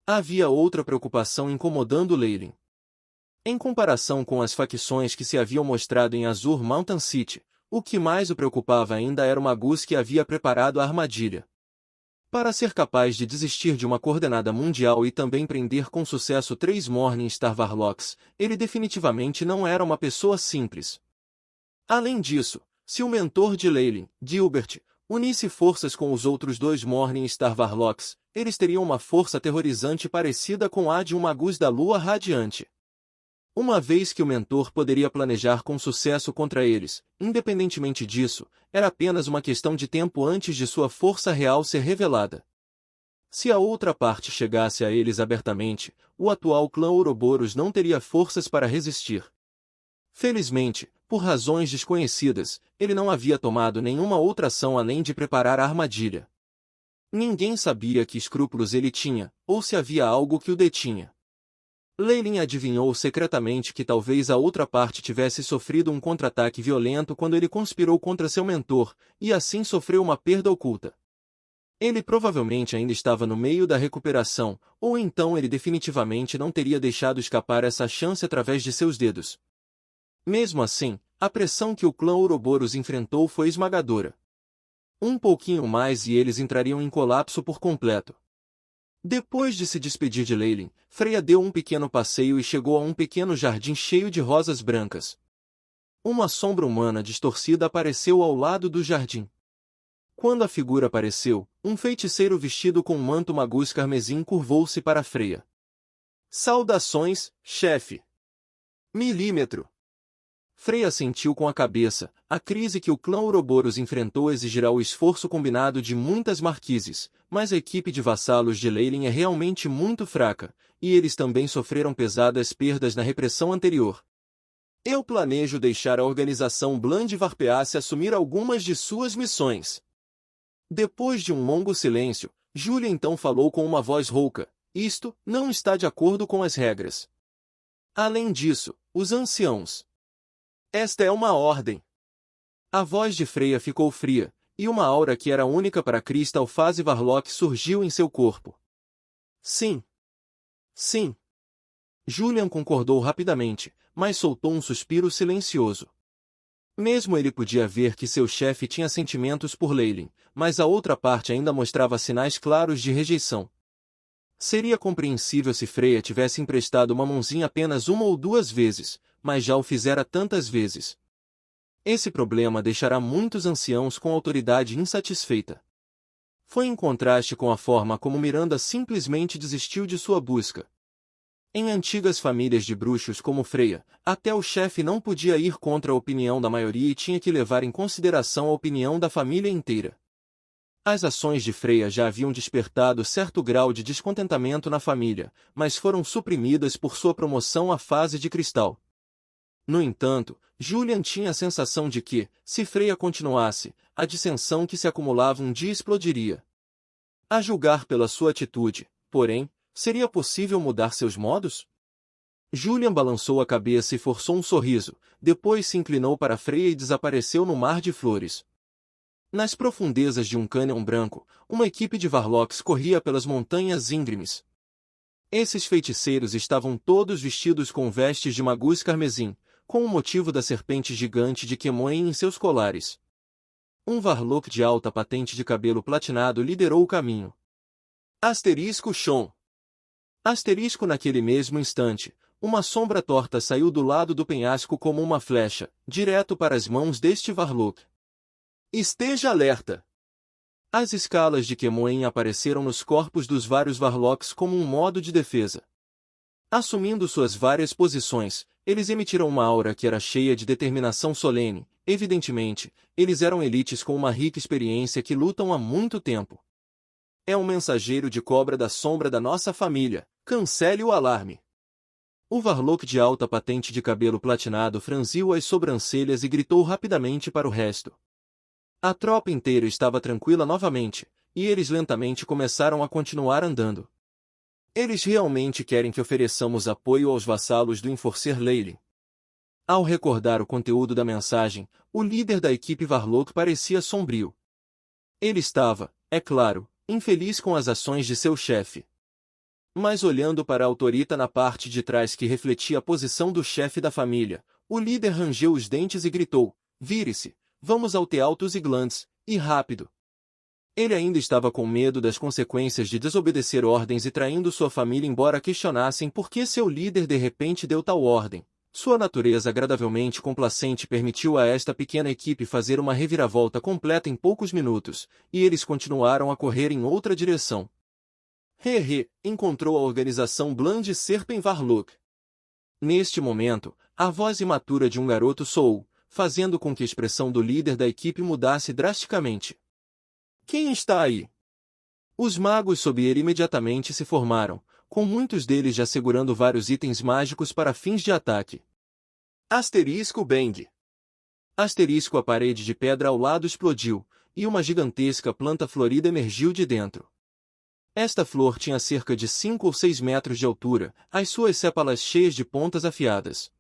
Havia outra preocupação incomodando Leyland. Em comparação com as facções que se haviam mostrado em Azure Mountain City, o que mais o preocupava ainda era o Magus que havia preparado a armadilha. Para ser capaz de desistir de uma coordenada mundial e também prender com sucesso 3 Morningstar Varlocks, ele definitivamente não era uma pessoa simples. Além disso, se o mentor de Leyland, Gilbert, unisse forças com os outros 2 Morningstar Varlocks, eles teriam uma força aterrorizante parecida com a de um Magus da Lua Radiante. Uma vez que o mentor poderia planejar com sucesso contra eles, independentemente disso, era apenas uma questão de tempo antes de sua força real ser revelada. Se a outra parte chegasse a eles abertamente, o atual clã Ouroboros não teria forças para resistir. Felizmente, por razões desconhecidas, ele não havia tomado nenhuma outra ação além de preparar a armadilha. Ninguém sabia que escrúpulos ele tinha, ou se havia algo que o detinha. Leyland adivinhou secretamente que talvez a outra parte tivesse sofrido um contra-ataque violento quando ele conspirou contra seu mentor, e assim sofreu uma perda oculta. Ele provavelmente ainda estava no meio da recuperação, ou então ele definitivamente não teria deixado escapar essa chance através de seus dedos. Mesmo assim, a pressão que o clã Ouroboros enfrentou foi esmagadora. Um pouquinho mais e eles entrariam em colapso por completo. Depois de se despedir de Leyland, Freya deu um pequeno passeio e chegou a um pequeno jardim cheio de rosas brancas. Uma sombra humana distorcida apareceu ao lado do jardim. Quando a figura apareceu, um feiticeiro vestido com um manto Magus carmesim curvou-se para Freya. Saudações, chefe! Milímetro! Freya sentiu com a cabeça, a crise que o clã Ouroboros enfrentou exigirá o esforço combinado de muitas marquises, mas a equipe de vassalos de Leyland é realmente muito fraca, e eles também sofreram pesadas perdas na repressão anterior. Eu planejo deixar a organização Bland Varpeace assumir algumas de suas missões. Depois de um longo silêncio, Julia então falou com uma voz rouca, isto não está de acordo com as regras. Além disso, os anciãos. Esta é uma ordem. A voz de Freya ficou fria, e uma aura que era única para Crystal Phase Varlock surgiu em seu corpo. Sim. Sim. Julian concordou rapidamente, mas soltou um suspiro silencioso. Mesmo ele podia ver que seu chefe tinha sentimentos por Leyland, mas a outra parte ainda mostrava sinais claros de rejeição. Seria compreensível se Freya tivesse emprestado uma mãozinha apenas 1 ou 2 vezes, mas já o fizera tantas vezes. Esse problema deixará muitos anciãos com autoridade insatisfeita. Foi em contraste com a forma como Miranda simplesmente desistiu de sua busca. Em antigas famílias de bruxos como Freya, até o chefe não podia ir contra a opinião da maioria e tinha que levar em consideração a opinião da família inteira. As ações de Freya já haviam despertado certo grau de descontentamento na família, mas foram suprimidas por sua promoção à fase de cristal. No entanto, Julian tinha a sensação de que, se Freya continuasse, a dissensão que se acumulava um dia explodiria. A julgar pela sua atitude, porém, seria possível mudar seus modos? Julian balançou a cabeça e forçou um sorriso, depois se inclinou para Freya e desapareceu no mar de flores. Nas profundezas de um cânion branco, uma equipe de Varlocks corria pelas montanhas íngremes. Esses feiticeiros estavam todos vestidos com vestes de Magus carmesim, com o motivo da serpente gigante de Kemoen em seus colares. Um Varlock de alta patente de cabelo platinado liderou o caminho. Asterisco Shon. Asterisco naquele mesmo instante, uma sombra torta saiu do lado do penhasco como uma flecha, direto para as mãos deste Varlock. Esteja alerta! As escalas de Kemoen apareceram nos corpos dos vários Varlocks como um modo de defesa. Assumindo suas várias posições, eles emitiram uma aura que era cheia de determinação solene. Evidentemente, eles eram elites com uma rica experiência que lutam há muito tempo. É um mensageiro de cobra da sombra da nossa família. Cancele o alarme. O Varlock de alta patente de cabelo platinado franziu as sobrancelhas e gritou rapidamente para o resto. A tropa inteira estava tranquila novamente, e eles lentamente começaram a continuar andando. Eles realmente querem que ofereçamos apoio aos vassalos do Enforcer Leyland. Ao recordar o conteúdo da mensagem, o líder da equipe Varlock parecia sombrio. Ele estava, é claro, infeliz com as ações de seu chefe. Mas olhando para a autorita na parte de trás que refletia a posição do chefe da família, o líder rangeu os dentes e gritou: "Vire-se, vamos ao Teatro Ziglands, e rápido." Ele ainda estava com medo das consequências de desobedecer ordens e traindo sua família, embora questionassem por que seu líder de repente deu tal ordem. Sua natureza agradavelmente complacente permitiu a esta pequena equipe fazer uma reviravolta completa em poucos minutos, e eles continuaram a correr em outra direção. Encontrou a organização Bland Serpenvarlook. Neste momento, a voz imatura de um garoto soou, fazendo com que a expressão do líder da equipe mudasse drasticamente. "Quem está aí?" Os magos sob ele imediatamente se formaram, com muitos deles já segurando vários itens mágicos para fins de ataque. Bang. A parede de pedra ao lado explodiu, e uma gigantesca planta florida emergiu de dentro. Esta flor tinha cerca de 5 ou 6 metros de altura, as suas sépalas cheias de pontas afiadas.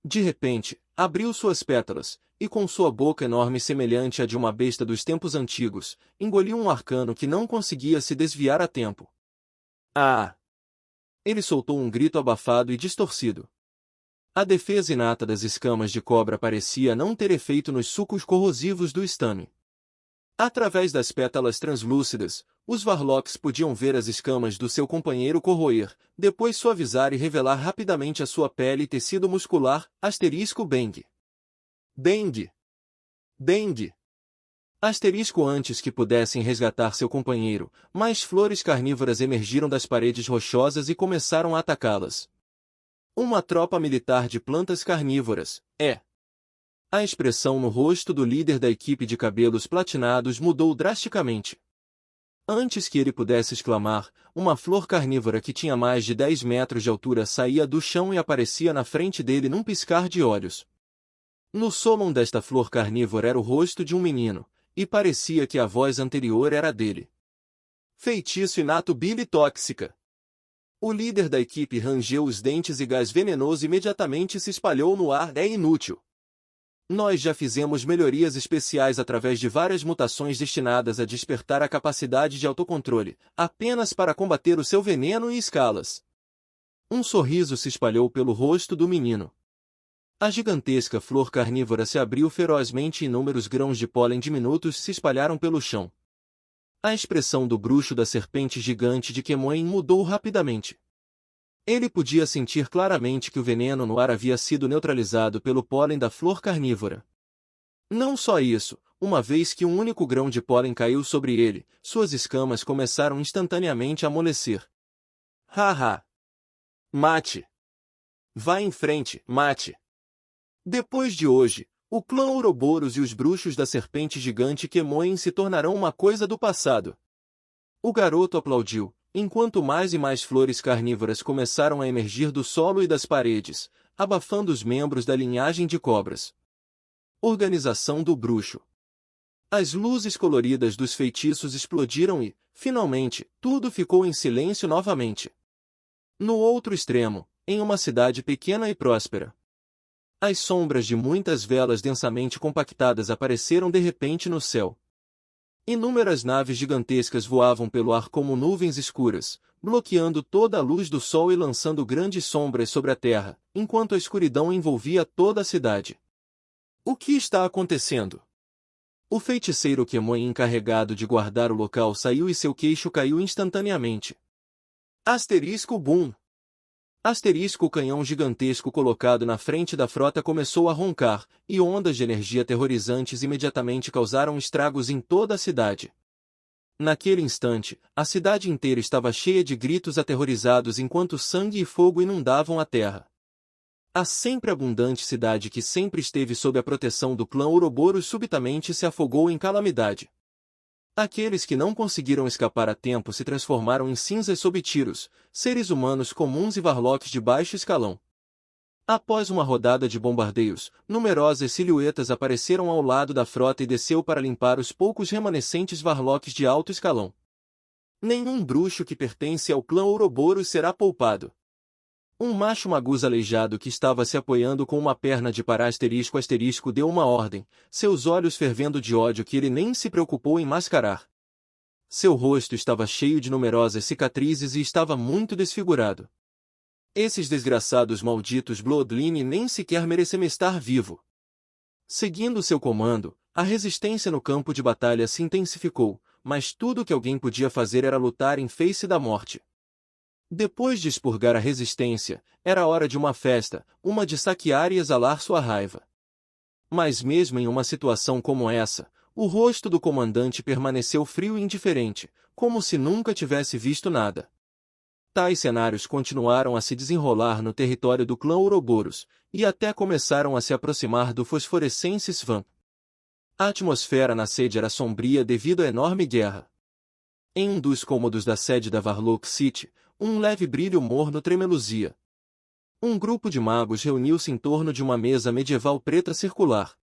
De repente, abriu suas pétalas, e com sua boca enorme semelhante à de uma besta dos tempos antigos, engoliu um arcano que não conseguia se desviar a tempo. "Ah!" Ele soltou um grito abafado e distorcido. A defesa inata das escamas de cobra parecia não ter efeito nos sucos corrosivos do estame. Através das pétalas translúcidas, os Varlocks podiam ver as escamas do seu companheiro corroer, depois suavizar e revelar rapidamente a sua pele e tecido muscular. Bang. Bang. Bang. Antes que pudessem resgatar seu companheiro, mais flores carnívoras emergiram das paredes rochosas e começaram a atacá-las. Uma tropa militar de plantas carnívoras, A expressão no rosto do líder da equipe de cabelos platinados mudou drasticamente. Antes que ele pudesse exclamar, uma flor carnívora que tinha mais de 10 metros de altura saía do chão e aparecia na frente dele num piscar de olhos. No somon desta flor carnívora era o rosto de um menino, e parecia que a voz anterior era dele. Feitiço inato bile tóxica. O líder da equipe rangeu os dentes e gás venenoso imediatamente se espalhou no ar. "É inútil. Nós já fizemos melhorias especiais através de várias mutações destinadas a despertar a capacidade de autocontrole, apenas para combater o seu veneno e escalas." Um sorriso se espalhou pelo rosto do menino. A gigantesca flor carnívora se abriu ferozmente e inúmeros grãos de pólen diminutos se espalharam pelo chão. A expressão do bruxo da serpente gigante de Kemoen mudou rapidamente. Ele podia sentir claramente que o veneno no ar havia sido neutralizado pelo pólen da flor carnívora. Não só isso, uma vez que um único grão de pólen caiu sobre ele, suas escamas começaram instantaneamente a amolecer. Haha! Mate! Vá em frente, mate! Depois de hoje, o clã Ouroboros e os bruxos da serpente gigante Kemoen se tornarão uma coisa do passado. O garoto aplaudiu, enquanto mais e mais flores carnívoras começaram a emergir do solo e das paredes, abafando os membros da linhagem de cobras. Organização do bruxo. As luzes coloridas dos feitiços explodiram e, finalmente, tudo ficou em silêncio novamente. No outro extremo, em uma cidade pequena e próspera, as sombras de muitas velas densamente compactadas apareceram de repente no céu. Inúmeras naves gigantescas voavam pelo ar como nuvens escuras, bloqueando toda a luz do sol e lançando grandes sombras sobre a terra, enquanto a escuridão envolvia toda a cidade. O que está acontecendo? O feiticeiro Kemoen encarregado de guardar o local saiu e seu queixo caiu instantaneamente. Boom! O canhão gigantesco colocado na frente da frota começou a roncar, e ondas de energia aterrorizantes imediatamente causaram estragos em toda a cidade. Naquele instante, a cidade inteira estava cheia de gritos aterrorizados enquanto sangue e fogo inundavam a terra. A sempre abundante cidade que sempre esteve sob a proteção do clã Ouroboros subitamente se afogou em calamidade. Aqueles que não conseguiram escapar a tempo se transformaram em cinzas sob tiros, seres humanos comuns e varlocks de baixo escalão. Após uma rodada de bombardeios, numerosas silhuetas apareceram ao lado da frota e desceu para limpar os poucos remanescentes varlocks de alto escalão. Nenhum bruxo que pertence ao clã Ouroboros será poupado. Um macho magus aleijado que estava se apoiando com uma perna de para deu uma ordem, seus olhos fervendo de ódio que ele nem se preocupou em mascarar. Seu rosto estava cheio de numerosas cicatrizes e estava muito desfigurado. Esses desgraçados malditos Bloodline nem sequer merecem estar vivo. Seguindo seu comando, a resistência no campo de batalha se intensificou, mas tudo o que alguém podia fazer era lutar em face da morte. Depois de expurgar a resistência, era hora de uma festa, uma de saquear e exalar sua raiva. Mas mesmo em uma situação como essa, o rosto do comandante permaneceu frio e indiferente, como se nunca tivesse visto nada. Tais cenários continuaram a se desenrolar no território do clã Ouroboros, e até começaram a se aproximar do fosforescente Svan. A atmosfera na sede era sombria devido à enorme guerra. Em um dos cômodos da sede da Varlock City, um leve brilho morno tremeluzia. Um grupo de magos reuniu-se em torno de uma mesa medieval preta circular.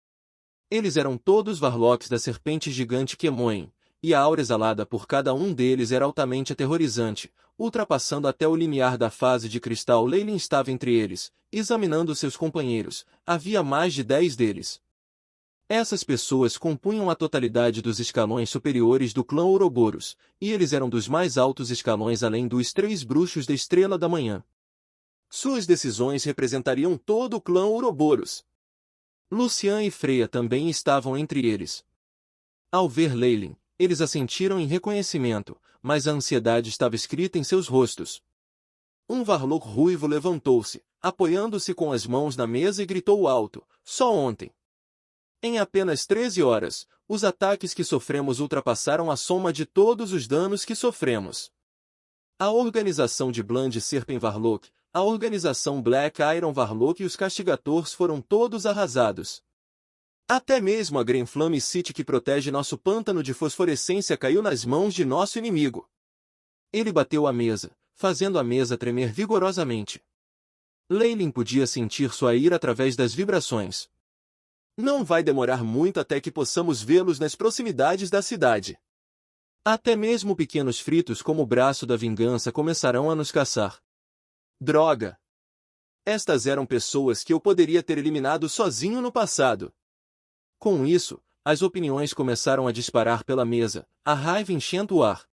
Eles eram todos Varlocks da serpente gigante Kemoen, e a aura exalada por cada um deles era altamente aterrorizante, ultrapassando até o limiar da fase de cristal. Leylin estava entre eles, examinando seus companheiros. Havia mais de 10 deles. Essas pessoas compunham a totalidade dos escalões superiores do clã Ouroboros, e eles eram dos mais altos escalões além dos 3 bruxos da Estrela da Manhã. Suas decisões representariam todo o clã Ouroboros. Lucian e Freya também estavam entre eles. Ao ver Leylin, eles assentiram em reconhecimento, mas a ansiedade estava escrita em seus rostos. Um Varlock ruivo levantou-se, apoiando-se com as mãos na mesa e gritou alto: "Só ontem! Em apenas 13 horas, os ataques que sofremos ultrapassaram a soma de todos os danos que sofremos. A organização de Bland Serpent Varlock, a organização Black Iron Varlock e os Castigators foram todos arrasados. Até mesmo a Green Flame City que protege nosso pântano de fosforescência caiu nas mãos de nosso inimigo." Ele bateu a mesa, fazendo a mesa tremer vigorosamente. Leylin podia sentir sua ira através das vibrações. "Não vai demorar muito até que possamos vê-los nas proximidades da cidade. Até mesmo pequenos fritos como o braço da vingança começarão a nos caçar. Droga! Estas eram pessoas que eu poderia ter eliminado sozinho no passado." Com isso, as opiniões começaram a disparar pela mesa, a raiva enchendo o ar.